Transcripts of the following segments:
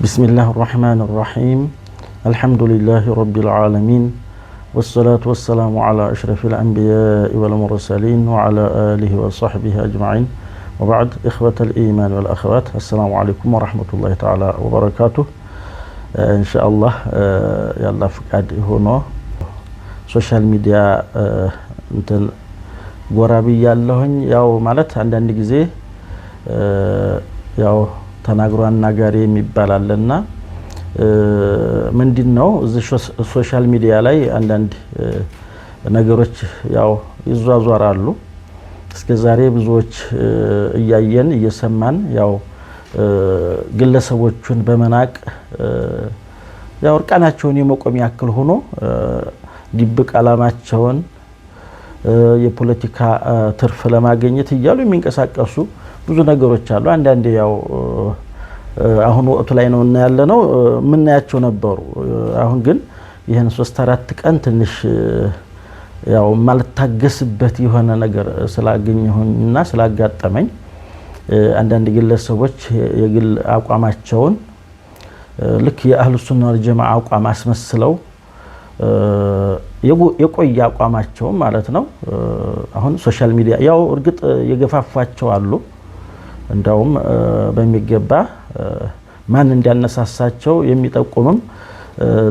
بسم الله الرحمن الرحيم الحمد لله رب العالمين والصلاة والسلام على أشرف الأنبياء والمرسلين وعلى آله وصحبه أجمعين وبعد إخوة الإيمان والأخوات السلام عليكم ورحمة الله تعالى وبركاته إن شاء الله يلا فقد هنا سوشيال ميديا እንትን ጎራቢ ያለሁኝ ያው ማለት አንዳንድ ጊዜ ያው ተናግሮ አናጋሪ የሚባላልና ምንድነው እዚህ ሶሻል ሚዲያ ላይ አንዳንድ ነገሮች ያው ይዟዟራሉ እስከዛሬ ብዙዎች እያየን እየሰማን ያው ግለሰቦችን በመናቅ ያው እርቃናቸውን የመቆም ያክል ሆኖ ድብቅ ዓላማቸውን የፖለቲካ ትርፍ ለማግኘት ይያሉ የሚንቀሳቀሱ ብዙ ነገሮች አሉ አንዳንዴ ያው አሁን ወቅቱ ላይ ነው እና ያለነው ምናያቸው ነበሩ አሁን ግን ይሄን 3-4 ቀን ትንሽ ያው ማልታገስበት የሆነ ነገር ስላገኘሁና ስላጋጠመኝ አንዳንድ ግለሰቦች የግል አቋማቸውን ልክ የአህሉ ሱና ወልጀማዓ አቋም አስመስለው የቆየ አቋማቸው ማለት ነው አሁን ሶሻል ሚዲያ ያው እርግጥ የገፋፋቸው አሉ እንዳውም በሚገባ ማን እንዲያነሳሳቸው የሚጠቁምም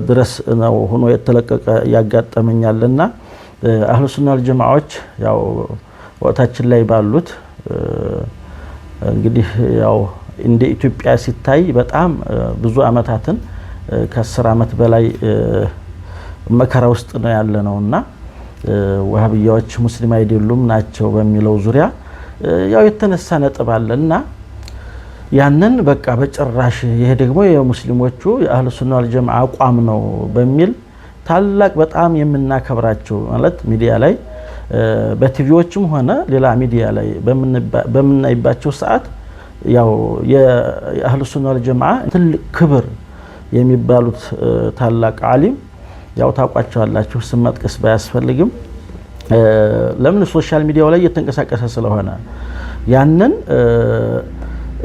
ድረስ ነው ሆኖ የተለቀቀ ያጋጠመኛልና አህሉ ሱና ወልጀማዓዎች ያው ወጣችን ላይ ባሉት እንግዲህ ያው እንደ ኢትዮጵያ ሲታይ በጣም ብዙ አመታትን ከ10 አመት በላይ መከራ ውስጥ ነው ያለነውና ወሃቢያዎች ሙስሊም አይደሉም ናቸው በሚለው ዙሪያ ያው የተነሳ ነጥብ አለና ያንን በቃ በጭራሽ ይሄ ደግሞ የሙስሊሞቹ የአህሉ ሱና ወልጀማዓ አቋም ነው በሚል ታላቅ በጣም የምናከብራቸው ማለት ሚዲያ ላይ በቲቪዎችም ሆነ ሌላ ሚዲያ ላይ በምናይባቸው ሰዓት ያው የአህሉ ሱና ወልጀማዓ ትልቅ ክብር የሚባሉት ታላቅ ዓሊም ያው ታቋቸዋላችሁ ስም መጥቀስ ባያስፈልግም ለምን ሶሻል ሚዲያው ላይ የተንቀሳቀሰ ስለሆነ ያንን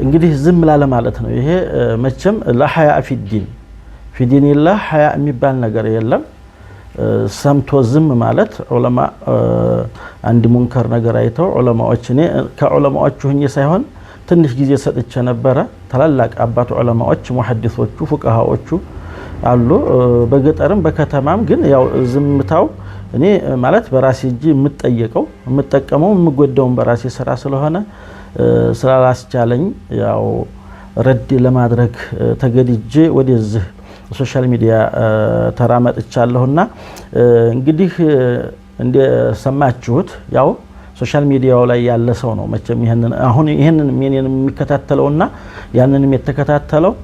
እንግዲህ ዝም ላለ ማለት ነው ይሄ መቼም ለሐያ ፊ ዲንላህ ሐያ የሚባል ነገር የለም ሰምቶ ዝም ማለት ዑለማ አንድ ሙንከር ነገር አይተው ዑለማዎች እኔ ከዑለማዎቹ ሆኜ ሳይሆን ትንሽ ጊዜ ሰጥቼ ነበር ታላላቅ አባቱ ዑለማዎች ሙሐዲሶቹ ፉቃሃዎቹ አሉ በገጠርም በከተማም ግን ያው ዝምታው እኔ ማለት በራሴ እጂ የምጠቀመው የምጎደው በራሴ ስራ ስለሆነ ስላላስቻለኝ ያው ረድ ለማድረግ ተገድጄ ወደዚህ ሶሻል ሚዲያ ተራመጥቻለሁና እንግዲህ እንደሰማችሁት ያው ሶሻል ሚዲያው ላይ ያለ ሰው ነው መቼም ይሄንን አሁን ይሄንን ምንን የሚከታተለውና ያንንም የተከታተለው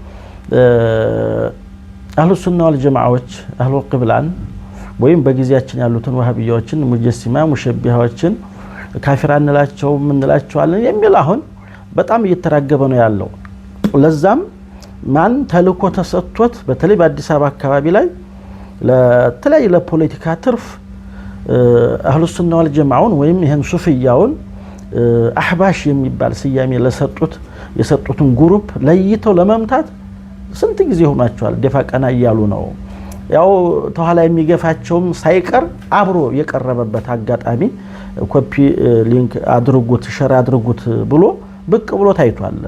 አህሉ ሱና ወልጀማዓዎች አህሉ ቂብላን ወይም በጊዜያችን ያሉትን ወሃቢያዎችን ሙጀሲማ ሙሸቢሃዎችን ካፊራ እንላቸው ምንላቸዋለን የሚል አሁን በጣም እየተራገበ ነው ያለው ለዛም ማን ተልኮ ተሰጥቶት በተለይ በአዲስ አበባ አካባቢ ላይ ለተለያየ ለፖለቲካ ትርፍ አህሉ ሱና ወልጀማዓውን ወይም ይሄን ሱፊያውን አህባሽ የሚባል ስያሜ የሰጡትን ግሩፕ ለይተው ለመምታት ስንት ጊዜ ሆናቸዋል ደፋ ቀና እያሉ ነው ያው ተኋላ የሚገፋቸውም ሳይቀር አብሮ የቀረበበት አጋጣሚ ኮፒ ሊንክ አድርጉት ሼር አድርጉት ብሎ ብቅ ብሎ ታይቷል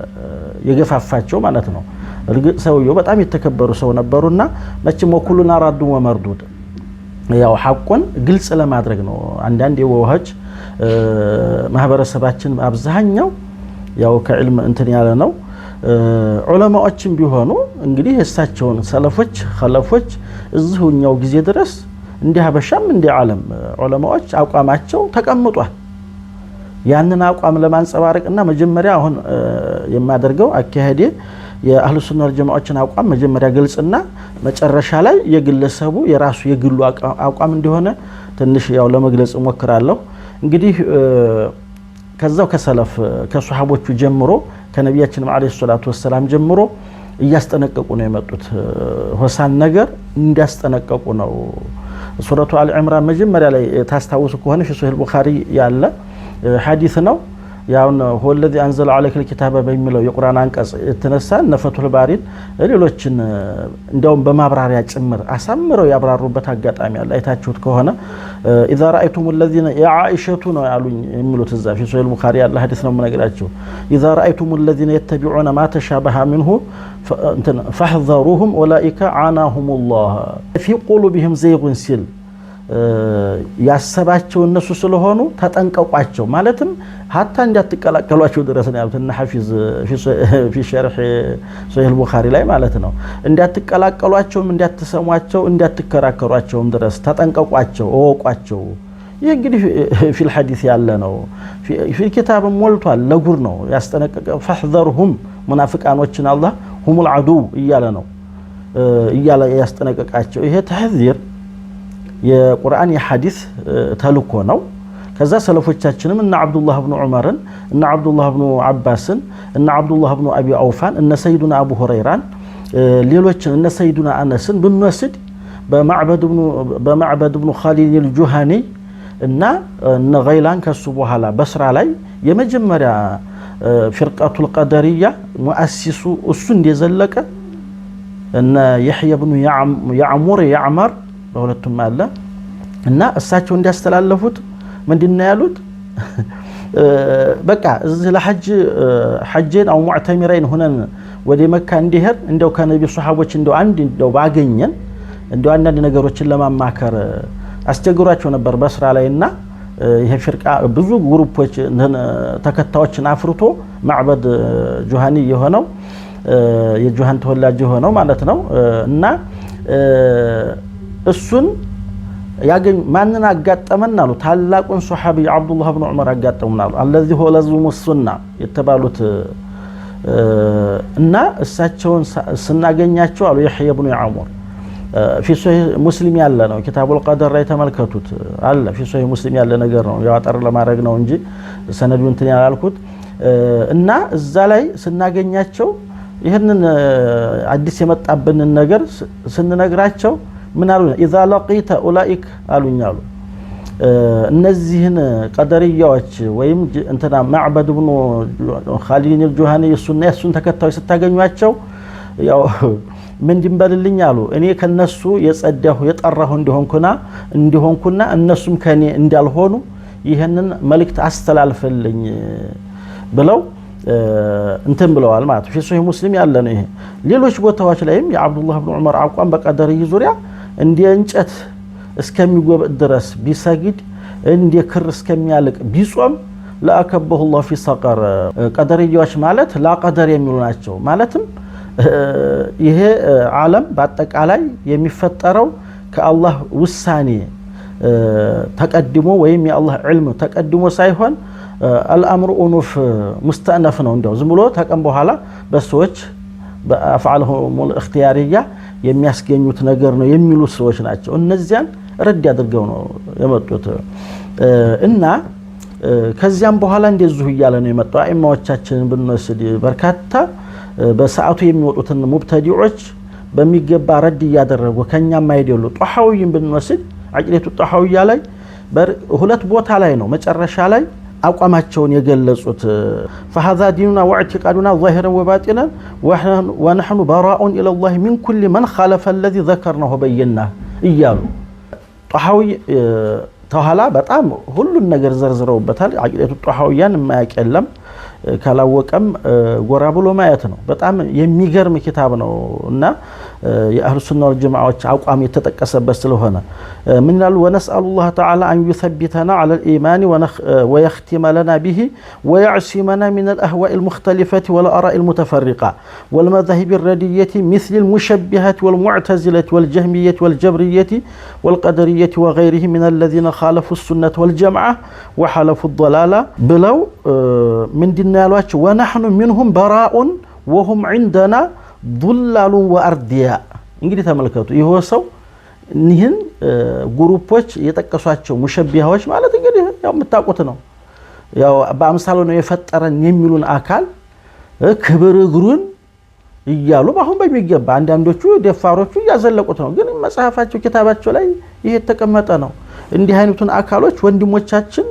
የገፋፋቸው ማለት ነው እርግጥ ሰውየው በጣም የተከበሩ ሰው ነበሩና መቼም ወኩሉና ራዱ ወመርዱድ ያው ሐቁን ግልጽ ለማድረግ ነው አንዳንድ የወሃጅ ማህበረሰባችን አብዛኛው ያው ከዕልም እንትን ያለ ነው ዑለማዎችም ቢሆኑ እንግዲህ እሳቸውን ሰለፎች ኸለፎች እዚሁኛው ጊዜ ድረስ እንደ ሀበሻም እንደ ዓለም ዑለማዎች አቋማቸው ተቀምጧል ያንን አቋም ለማንጸባረቅና መጀመሪያ አሁን የማደርገው አካሄዴ የአህሉ ሱና ወልጀማዓዎችን አቋም መጀመሪያ ግልጽና መጨረሻ ላይ የግለሰቡ የራሱ የግሉ አቋም እንደሆነ ትንሽ ያው ለመግለጽ ሞክራለሁ እንግዲህ ከዛው ከሰለፍ ከሱሐቦቹ ጀምሮ ከነቢያችን መሐመድ ሰለላሁ ዐለይሂ ወሰለም ጀምሮ እያስጠነቀቁ ነው የመጡት ሆሳን ነገር እንዲያስጠነቀቁ ነው ሱረቱ አል ኢምራን መጀመሪያ ላይ ታስታውሱ ከሆነ ፊ ሱሂህ ቡኻሪ ያለ ሐዲስ ነው ያውን هو الذي انزل عليك الكتاب በሚለው የቁርአን አንቀጽ የተነሳ ነፈቱል ባሪን ሌሎችን እንደውም በማብራሪያ ጭምር አሳምረው ያብራሩበት አጋጣሚ አለ አይታችሁት ከሆነ اذا رايتم الذين يعائشه ነው ያሉኝ የሚሉት እዛ في صحيح البخاري ያለ ሐዲስ ነው የምነግራችሁ اذا رايتم الذين يتبعون ما تشابه منه فاحذروهم اولئك عناهم الله في قلوبهم زيغ ሲል ያሰባቸው እነሱ ስለሆኑ ተጠንቀቋቸው ማለትም hatta እንዲያትቀላቀሏቸው ድረስ ነው ያሉትና ሐፊዝ في شرح صحيح البخاري ላይ ማለት ነው እንዲያትቀላቀሏቸው እንዲያትሰሟቸው እንዲያትከራከሯቸው ድረስ ተጠንቀቋቸው ወቋቸው ይህ እንግዲህ في الحديث ያለ ነው في الكتاب ሞልቷል ለጉር ነው ያስጠነቀቀ فاحذرهم ሙናፊቃኖችን አላህ هم العدو እያለ ነው እያለ ያስጠነቀቃቸው ይሄ ተህዚር የቁርአን የሐዲስ ተልኮ ነው ከዛ ሰለፎቻችንም እና አብዱላህ ኢብኑ ዑመርን እና አብዱላህ ኢብኑ አባስን እና አብዱላህ ኢብኑ አቢ አውፋን እና ሰይዱና አቡ ሁረይራን ሌሎችን እና ሰይዱና አነስን ብንወስድ በማዕበድ ኢብኑ ኻሊድ አልጁሃኒ እና ገይላን ከሱ በኋላ በስራ ላይ የመጀመሪያ ፍርቀቱል ቀደርያ ሙአሲሱ እሱ እንደዘለቀ እና ይህያ ኢብኑ ያዕመር በሁለቱም አለ እና እሳቸው እንዲያስተላልፉት ምንድነው ያሉት በቃ እዚህ ለሐጅን አው ሙዕተሚራን ሆነን ወደ መካ እንዲሄድ እንደው ከነቢ ሱሐቦች እንደው ባገኘን እንደው አንዳንድ ነገሮችን ለማማከር አስቸግሯቸው ነበር በስራ ላይና ይሄ ፍርቃ ብዙ ግሩፖች ተከታዮችን አፍርቶ ማዕበድ ጁሃኒ የሆነው የጁሃን ተወላጅ የሆነው ማለት ነው እና እሱን ያገኝ ማንና አጋጠመን አሉ ታላቁን ሱሐቢ አብዱላህ ኢብኑ ዑመር አጋጠሙን አሉ الذي هو لزوم السنه የተባሉት እና እሳቸውን ስናገኛቸው አሉ ይህያ ኢብኑ ያዕመር في صحيح مسلم ያለ ነው كتاب القدر ላይ ተመልከቱት አለ في صحيح مسلم ያለ ነገር ነው ያወጣር ለማድረግ ነው እንጂ ሰነዱን እንትን ያላልኩት እና እዛ ላይ ስናገኛቸው ይሄንን አዲስ የመጣብን ነገር ስንነግራቸው ምን አሉ اذا لقيت اولئك አሉኛሉ እነዚህን ቀደርያዎች ወይም እንትና ማዕበድ ኢብኑ ኻሊድ አልጁሃኒ እሱን ተከታዮች ስታገኙአቸው ያው ምን ድንበልልኝ አሉ እኔ ከነሱ የጸዳሁ የጠራሁ እንዲሆንኩና እነሱም ከኔ እንዳልሆኑ ይሄንን መልእክት አስተላልፈልኝ ብለው እንትን ብለዋል ማለት ነው في صحيح مسلم ያለ ነው ይሄ ሌሎች ቦታዎች ላይም የአብዱላህ ኢብኑ ዑመር አቋም በቀደርይ ዙሪያ እንደ እንጨት እስከሚጎበጥ ድረስ ቢሰግድ እንደ ክር እስከሚያልቅ ቢጾም ለአከበሁ الله في سقر ቀደርያዎች ማለት ላቀደር የሚሉ ናቸው ማለትም ይሄ ዓለም በአጠቃላይ የሚፈጠረው ከአላህ ውሳኔ ተቀድሞ ወይም የአላህ ዒልም ተቀድሞ ሳይሆን الامر انف مستأنف ነው እንደው ዝም ብሎ ተቀም በኋላ በሰዎች በአፍዓለሁም الاختياريه የሚያስገኙት ነገር ነው የሚሉ ሰዎች ናቸው እነዚያን ረድ ያድርገው ነው የመጡት እና ከዚያም በኋላ እንደዚሁ ይያለ ነው የመጣው አይማዎቻችንን ብንወስድ በርካታ በሰዓቱ የሚወጡትን ሙብተዲዎች በሚገባ ረድ ያደረጉ ከኛም አይደሉ ጧሐዊን ብንወስድ አቂደቱ ጧሐዊያ ላይ ሁለት ቦታ ላይ ነው መጨረሻ ላይ አቋማቸውን የገለጹት فهذا ديننا واعتقادنا ظاهرا وباطنا ونحن براء الى الله من كل من خالف الذي ذكرناه وبيناه እያሉ ጧሐዊ ተኋላ በጣም ሁሉን ነገር ዘርዝረውበታል አቂደቱ ጧሐዊያን የማያውቅ የለም ካላወቀም ጎራ ብሎ ማየት ነው በጣም የሚገርም ኪታብ ነው እና የአህሉ ሱና ወልጀማዓዎች አቋም የተጠቀሰበት ስለሆነ ምን ይላሉ ወነስአሉ الله تعالى ان يثبتنا على الايمان ويختم لنا به ويعصمنا من الاهواء المختلفه والاراء المتفرقه والمذاهب الرديه مثل المشبهه والمعتزله والجهميه والجبريه والقدريه وغيرهم من الذين خالفوا السنه والجماعه وحلفوا الضلاله بلو من دينالواچ ونحن منهم براء وهم عندنا ضلال وأردياء እንግዲህ ተመልከቱ ይሄ ሰው እነዚህን ግሩፖች የጠቀሷቸው ሙሸቢሃዎች ማለት እንግዲህ ያው የምታውቁት ነው ያው በአምሳሉ ነው የፈጠረን የሚሉን አካል ክብር እግሩን ይያሉ ባሁን በሚገባ አንዳንዶቹ ደፋሮቹ ያዘለቁት ነው ግን መጽሐፋቸው ኪታባቸው ላይ ይሄ ተቀመጠ ነው እንዲህ አይነቱን አካሎች ወንድሞቻችን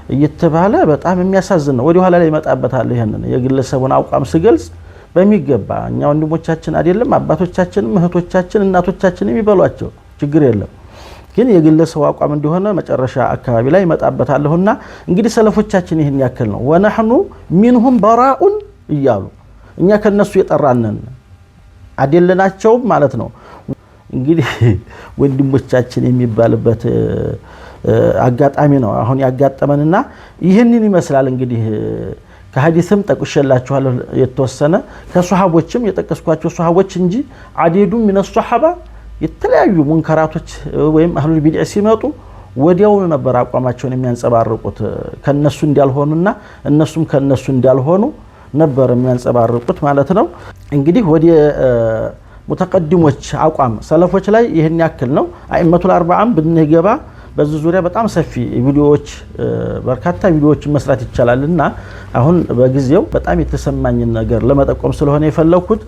እየተባለ በጣም የሚያሳዝን ነው። ወደ ኋላ ላይ ይመጣበታል። ይሄንን የግለሰቡን አቋም ሲገልጽ በሚገባ እኛ ወንድሞቻችን አይደለም አባቶቻችንም እህቶቻችን እናቶቻችን የሚበሏቸው ችግር የለም። ግን የግለሰቡ አቋም እንደሆነ መጨረሻ አካባቢ ላይ ይመጣበታልና እንግዲህ ሰለፎቻችን ይህን ያክል ነው። ወነህኑ ሚንሁም በራኡን እያሉ እኛ ከነሱ የጠራነን አይደለናቸውም ማለት ነው። እንግዲህ ወንድሞቻችን የሚባልበት አጋጣሚ ነው አሁን ያጋጠመንና ይህንን ይመስላል። እንግዲህ ከሐዲስም ጠቅሼላችኋለሁ የተወሰነ ከሱሐቦችም የጠቀስኳቸው ሱሐቦች እንጂ አዲዱ ሚነ ሱሐባ የተለያዩ ሙንከራቶች ወይም አህሉል ቢድዕ ሲመጡ ወዲያው ነበር አቋማቸውን የሚያንጸባርቁት ከነሱ እንዳልሆኑና እነሱም ከነሱ እንዳልሆኑ ነበር የሚያንጸባርቁት ማለት ነው። እንግዲህ ወደ ሙተቀድሞች አቋም ሰለፎች ላይ ይህን ያክል ነው። አኢመቱል አርባዓም ብንገባ በዚህ ዙሪያ በጣም ሰፊ ቪዲዮዎች በርካታ ቪዲዮዎችን መስራት ይቻላልና አሁን በጊዜው በጣም የተሰማኝን ነገር ለመጠቆም ስለሆነ የፈለኩት